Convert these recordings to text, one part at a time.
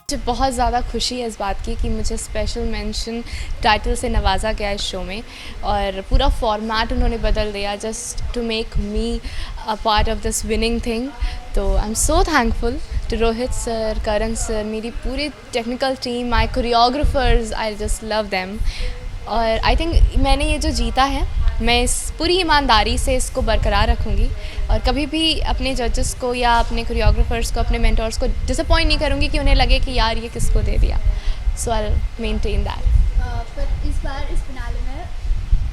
मुझे बहुत ज़्यादा खुशी है इस बात की कि मुझे स्पेशल मेंशन टाइटल से नवाजा गया इस शो में, और पूरा फॉर्मेट उन्होंने बदल दिया just to make me a part of this winning thing. तो I am so thankful to Rohit sir, Karan sir, मेरी पूरी technical team, my choreographers, I just love them. और आई थिंक मैंने ये जो जीता है, मैं इस पूरी ईमानदारी से इसको बरकरार रखूँगी और कभी भी अपने जजेस को या अपने कोरियोग्राफर्स को, अपने मेंटर्स को डिसअपॉइंट नहीं करूँगी कि उन्हें लगे कि यार ये किसको दे दिया। सो आई मेंटेन दैट। पर इस बार इस फिनाले में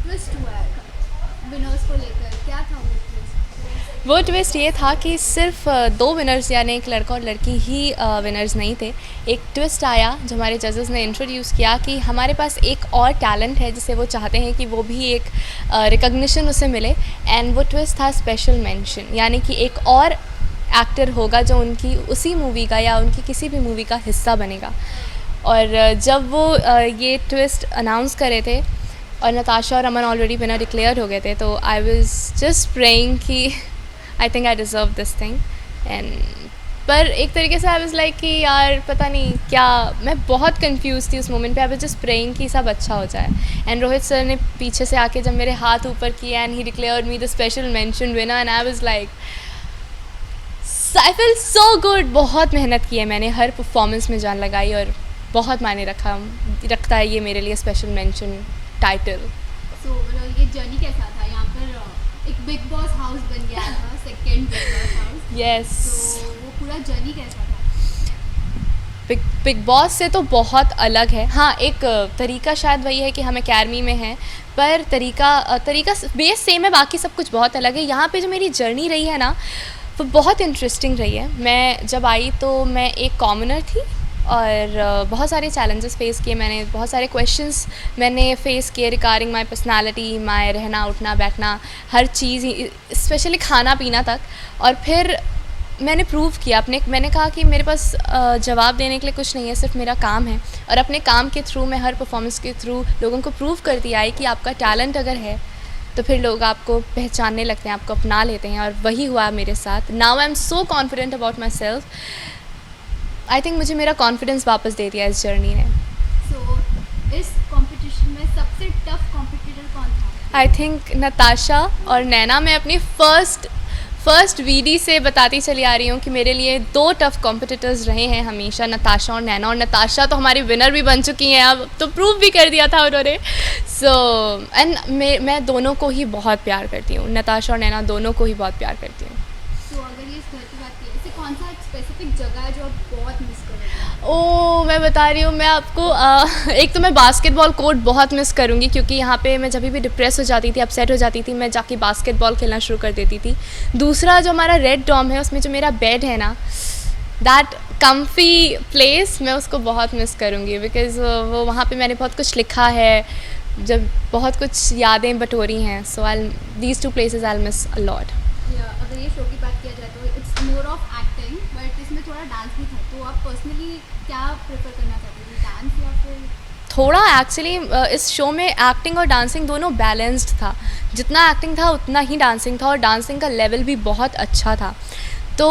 ट्विस्ट हुआ है विनर्स को लेकर, क्या था वो ट्विस्ट? वो ट्विस्ट ये था कि सिर्फ 2 विनर्स यानी एक लड़का और लड़की ही विनर्स नहीं थे। एक ट्विस्ट आया जो हमारे जजेस ने इंट्रोड्यूस किया कि हमारे पास एक और टैलेंट है जिसे वो चाहते हैं कि वो भी एक रिकग्निशन उसे मिले, एंड वो ट्विस्ट था स्पेशल मेंशन, यानी कि एक और एक्टर होगा जो उनकी उसी मूवी का या उनकी किसी भी मूवी का हिस्सा बनेगा। और जब वो ये ट्विस्ट अनाउंस कर रहे थे और नताशा और अमन ऑलरेडी विनर डिक्लेयर हो गए थे, तो आई वाज जस्ट प्रेइंग कि I think I deserve this thing. And पर एक तरीके से आई वाज लाइक कि यार पता नहीं क्या, मैं बहुत कंफ्यूज थी उस मोमेंट पे। आई वाज जस्ट प्रेइंग कि सब अच्छा हो जाए। एंड रोहित सर ने पीछे से आके जब मेरे हाथ ऊपर किए and he declared me the special mention winner, and I was like I feel so good. बहुत मेहनत की है मैंने, हर परफॉर्मेंस में जान लगाई और बहुत मायने रखता है ये मेरे लिए स्पेशल मेंशन टाइटल। सो ये जर्नी कैसा था? यहाँ पर एक बिग बॉस हाउस बन गया था, second big boss house. Yes. तो वो पूरा जर्नी कैसा था? बिग बॉस से तो बहुत अलग है। हाँ, एक तरीका शायद वही है कि हम अकेडमी में हैं, पर तरीका बेस सेम है, बाकी सब कुछ बहुत अलग है। यहाँ पे जो मेरी जर्नी रही है ना, वो बहुत इंटरेस्टिंग रही है। मैं जब आई तो मैं एक कॉमनर थी और बहुत सारे चैलेंजेस फेस किए मैंने, बहुत सारे क्वेश्चंस मैंने फेस किए रिगार्डिंग माय पर्सनालिटी, माय रहना उठना बैठना, हर चीज़, स्पेशली खाना पीना तक। और फिर मैंने प्रूव किया मैंने कहा कि मेरे पास जवाब देने के लिए कुछ नहीं है, सिर्फ मेरा काम है। और अपने काम के थ्रू, मैं हर परफॉर्मेंस के थ्रू लोगों को प्रूव कर दिया है कि आपका टैलेंट अगर है तो फिर लोग आपको पहचानने लगते हैं, आपको अपना लेते हैं, और वही हुआ मेरे साथ। Now I am so confident about my self. I think मुझे मेरा कॉन्फिडेंस वापस दे दिया इस जर्नी ने। सो इस कंपटीशन में सबसे टफ कॉम्पिटिटर कौन था? आई थिंक नताशा और नैना। मैं अपनी फर्स्ट वीडी से बताती चली आ रही हूँ कि मेरे लिए 2 टफ कॉम्पिटिटर्स रहे हैं हमेशा, नताशा और नैना। और नताशा तो हमारी विनर भी बन चुकी हैं, अब तो प्रूव भी कर दिया था उन्होंने। सो एंड मैं दोनों को ही बहुत प्यार करती हूँ, नताशा और नैना दोनों को ही बहुत प्यार करती हूँ। तो अगर ये इस घर की बात की, इसे कौन सा स्पेसिफिक जगह है जो आप बहुत मिस करोगे? मैं बता रही हूँ मैं आपको, एक तो मैं बास्केटबॉल कोर्ट बहुत मिस करूँगी, क्योंकि यहाँ पे मैं जब भी डिप्रेस हो जाती थी, अपसेट हो जाती थी, मैं जाके बास्केटबॉल खेलना शुरू कर देती थी। दूसरा जो हमारा रेड डॉम है, उसमें जो मेरा बेड है ना, दैट कम्फी प्लेस, मैं उसको बहुत मिस करूँगी, बिकॉज़ वो वहाँ पे मैंने बहुत कुछ लिखा है, जब बहुत कुछ यादें बटोरी हैं। So I these 2 places I miss a lot. अगर ये शो की बात किया जाए तो it's more of acting, but इसमें थोड़ा डांस भी था। तो आप पर्सनली क्या प्रेफर करना चाहते थे, डांस या फिर? थोड़ा एक्चुअली इस शो में एक्टिंग और डांसिंग दोनों बैलेंस्ड था। जितना एक्टिंग था उतना ही डांसिंग था, और डांसिंग का लेवल भी बहुत अच्छा था। तो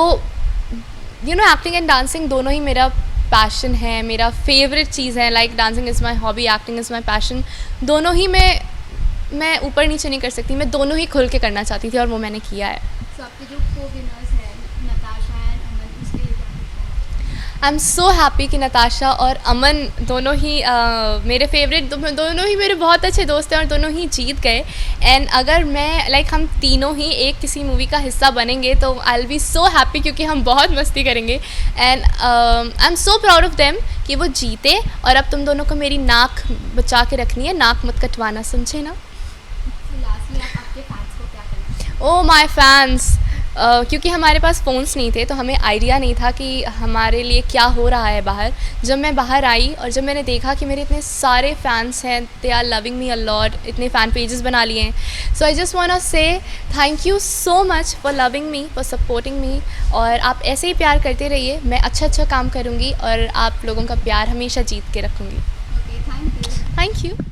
एक्टिंग एंड डांसिंग दोनों ही मेरा पैशन है, मेरा फेवरेट चीज़ है। Like dancing is my hobby, acting is my passion. दोनों ही मैं ऊपर नीचे नहीं कर सकती, मैं दोनों ही खुल के करना चाहती थी, और वो मैंने किया है। सो आपके जो को-विनर्स हैं नताशा एंड अमन, उसके लिए क्या? आई एम सो हैप्पी कि नताशा और अमन दोनों ही मेरे फेवरेट, दोनों ही मेरे बहुत अच्छे दोस्त हैं, और दोनों ही जीत गए। एंड अगर मैं हम तीनों ही एक किसी मूवी का हिस्सा बनेंगे तो I will be so happy, क्योंकि हम बहुत मस्ती करेंगे। And I am so proud of them कि वो जीते। और अब तुम दोनों को मेरी नाक बचा के रखनी है, नाक मत कटवाना, समझे ना? लास्टली आप आपके फैंस को क्या कहना? ओ माय फैंस, क्योंकि हमारे पास फ़ोन्स नहीं थे तो हमें आइडिया नहीं था कि हमारे लिए क्या हो रहा है बाहर। जब मैं बाहर आई और जब मैंने देखा कि मेरे इतने सारे फ़ैन्स हैं, they are loving me a lot, इतने फ़ैन पेजेस बना लिए हैं। So I just want to say thank you so much for loving me, for supporting me. और आप ऐसे ही प्यार करते रहिए, मैं अच्छा काम करूँगी और आप लोगों का प्यार हमेशा जीत के रखूँगी। Okay, thank you. Thank you.